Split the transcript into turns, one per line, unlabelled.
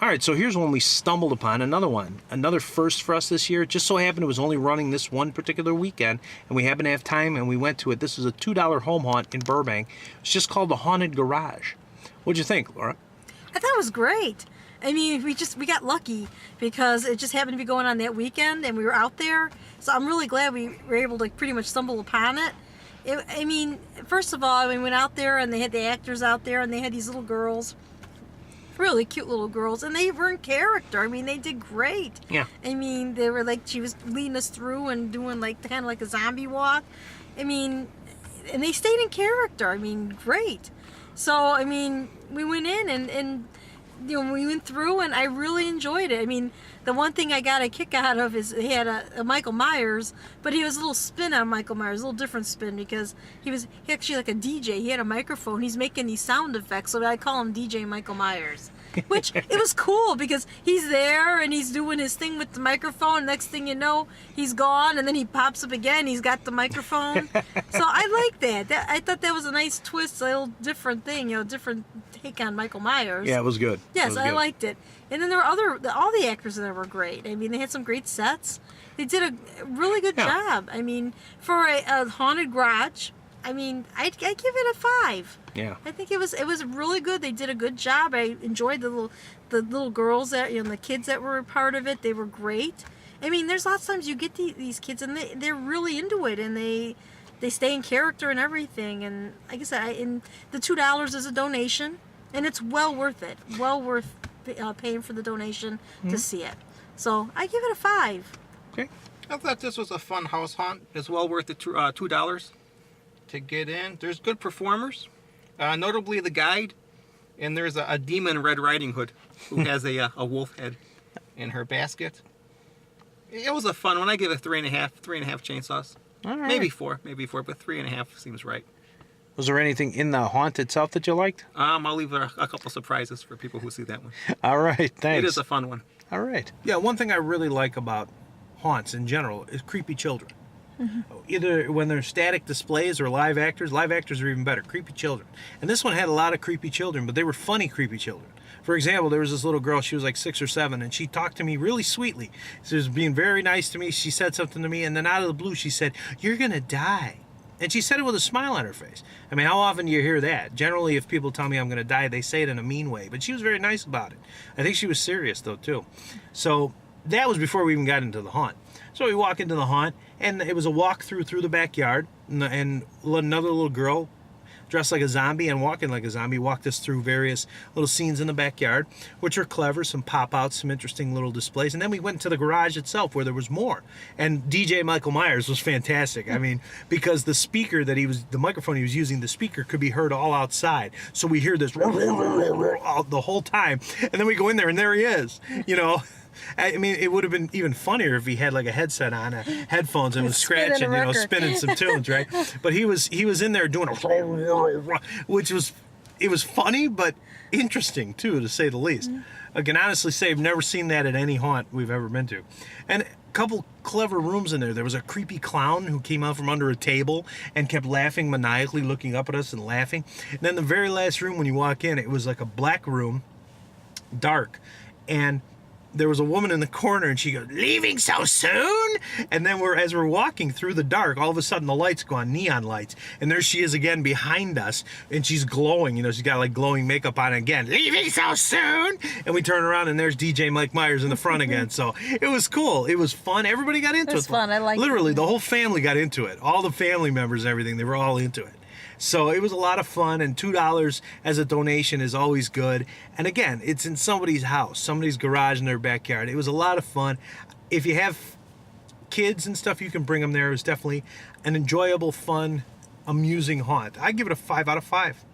All right, so here's one we stumbled upon, another first for us this year. It just so happened it was only running this one particular weekend, and we happened to have time, and we went to it. This is a $2 home haunt in Burbank. It's just called the Haunted Garage. What'd you think, Laura?
I thought it was great. I mean, we got lucky because it just happened to be going on that weekend, and we were out there. So I'm really glad we were able to pretty much stumble upon it. I mean, first of all, we went out there, and they had the actors out there, and they had these little girls. Really cute little girls, and they were in character. I mean, they did great.
Yeah.
I mean, they were like, she was leading us through and doing like kind of like a zombie walk. I mean, and they stayed in character. I mean, great. So, I mean, we went in and you know, we went through, and I really enjoyed it. I mean, the one thing I got a kick out of is he had a Michael Myers, but he was a little spin on Michael Myers, a little different spin, because he actually like a DJ. He had a microphone. He's making these sound effects, so I call him DJ Michael Myers. Which, it was cool, because he's there, and he's doing his thing with the microphone. Next thing you know, he's gone, and then he pops up again. He's got the microphone. So I like that. I thought that was a nice twist, a little different thing, you know, different take on Michael Myers.
Yeah, it was good.
Yes, I liked it. And then there were all the actors there were great. I mean, they had some great sets. They did a really good job. I mean, for a haunted garage, I mean, I'd give it a 5.
Yeah.
I think it was really good. They did a good job. I enjoyed the little girls that, you know, the kids that were a part of it. They were great. I mean, there's lots of times you get these kids, and they're really into it, and they stay in character and everything. And like I said, and the $2 is a donation, and it's well worth it. Well worth paying for the donation to see it. So I give it a 5.
Okay.
I thought this was a fun house haunt. It's well worth the $2 to get in. There's good performers, notably the guide, and there's a demon Red Riding Hood who has a wolf head in her basket. It was a fun one. I give it 3.5 chainsaws.
All right.
Maybe four, but 3.5 seems right.
Was there anything in the haunt itself that you liked?
I'll leave a couple surprises for people who see that one.
All right, thanks.
It is a fun one.
All right. Yeah, one thing I really like about haunts in general is creepy children. Either when they're static displays or live actors are even better. Creepy children. And this one had a lot of creepy children, but they were funny creepy children. For example, there was this little girl, she was like 6 or 7, and she talked to me really sweetly. She was being very nice to me. She said something to me, and then out of the blue, she said, "You're going to die." And she said it with a smile on her face. I mean, how often do you hear that? Generally, if people tell me I'm going to die, they say it in a mean way. But she was very nice about it. I think she was serious, though, too. So that was before we even got into the haunt. So we walk into the haunt, and it was a walk through the backyard, and another little girl dressed like a zombie and walking like a zombie walked us through various little scenes in the backyard, which are clever, some pop-outs, some interesting little displays. And then we went to the garage itself where there was more. And DJ Michael Myers was fantastic. I mean, because the microphone he was using, the speaker could be heard all outside. So we hear this the whole time. And then we go in there, and there he is, you know. I mean, it would have been even funnier if he had like a headset on, headphones, and was scratching, you know, spinning some tunes, right? But he was in there doing which was funny, but interesting too, to say the least. I can honestly say I've never seen that at any haunt we've ever been to. And a couple clever rooms in there. There was a creepy clown who came out from under a table and kept laughing maniacally, looking up at us and laughing. And then the very last room when you walk in, it was like a black room, dark, and there was a woman in the corner, and she goes, "Leaving so soon?" And then as we're walking through the dark, all of a sudden the lights go on, neon lights, and there she is again behind us, and she's glowing, you know, she's got like glowing makeup on again. "Leaving so soon?" And we turn around, and there's DJ Mike Myers in the front again. So it was cool. It was fun. Everybody got into it.
It was fun. I liked it.
Literally, the whole family got into it. All the family members and everything, they were all into it. So it was a lot of fun, and $2 as a donation is always good. And again, it's in somebody's house, somebody's garage in their backyard. It was a lot of fun. If you have kids and stuff, you can bring them there. It was definitely an enjoyable, fun, amusing haunt. I give it a 5 out of 5.